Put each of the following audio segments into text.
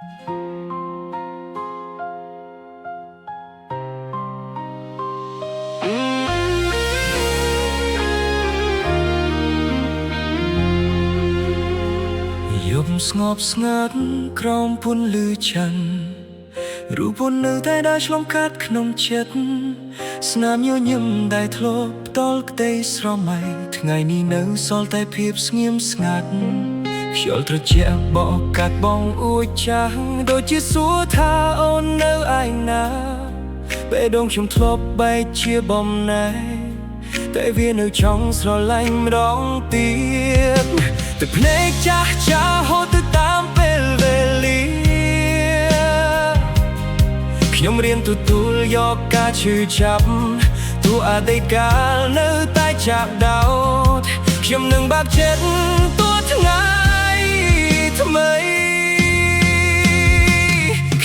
យប់ស្ងប់ស្ងាត់ក្រោមពន្លឺច័ន្ទរូបពន្លឺតែដើរឆ្លងកាត់ក្នុងចិត្តស្នាមញញឹមដែលធ្លាប់ផ្ដល់ក្តីស្រមៃថ្ងៃនេះនៅសល់តែភាពស្ងៀមស្ងាត់ខ្យល់ត្រជាក់បក់កាត់បងអួចចាស់ដូចជាសួរថាអូននៅឯណាបេះដូងខ្ញុំធ្លាប់បែកជាបំណែកតែវានៅចង់ស្រឡាញ់ម្ដងទៀតតែភ្នែកចាស់ចាស់ហូរទៅតាមពេលវេលាខ្ញុំរៀនទទួលយកការឈឺចាប់ទោះអតីតកាលនៅតែចាប់ដោតខ្ញុំនឹងបើកចិត្តទោះថ្ងៃថ្មី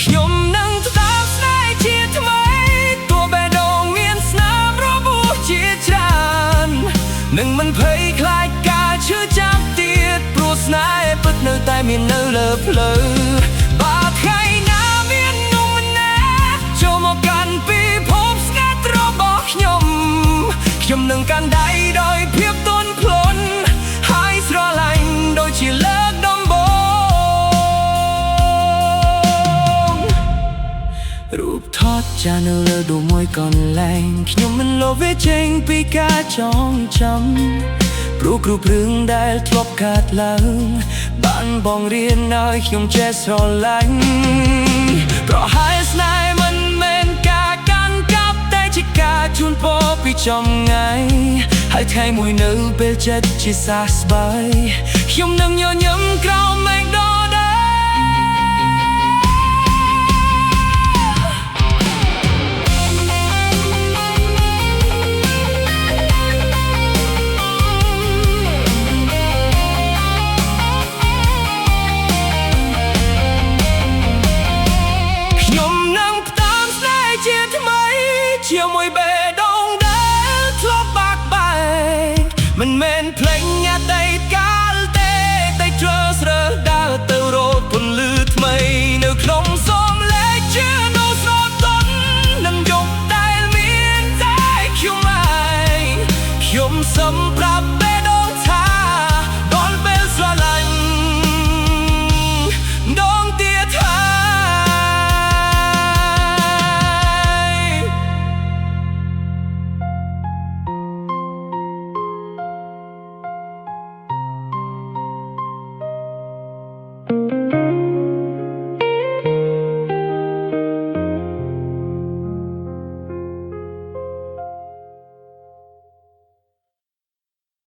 ខ្ញុំនឹងស្ដាប់ស្នេហ៍ជាថ្មីទោះបេះដូងមានស្នាមរបួសជាច្រើននឹងមិនភ័យខ្លាចការឈឺចាប់ទៀតព្រោះស្នេហ៍ពិតនៅតែមាននៅលើផ្លូវបើថ្ងៃណាមាននំម្នាក់ចូលមកកាន់ពីភពស្ងាត់របស់ខ្ញុំនឹងកាន់ដៃដោយភាពទន់ភ្លន់ហើយស្រឡាញ់ដូចជាលើកដំបូងរូបថតចានៅលើដួងមួយកន្លែងខ្ញុំមិនលបវាចេញពីការចងចាំព្រោះគ្រប់រឿងដែលធ្លាប់កើតឡើងបានបងរៀនឲ្យខ្ញុំចេះស្រឡាញ់ប្រហែលស្នេហ៍មិនមែនការកាន់កាប់តែជាការជូនពរពីចំងាយហើយថ្ងៃមួយនៅពេលចិត្តជាសះស្បើយខ្ញុំនឹងញញឹមក្រោម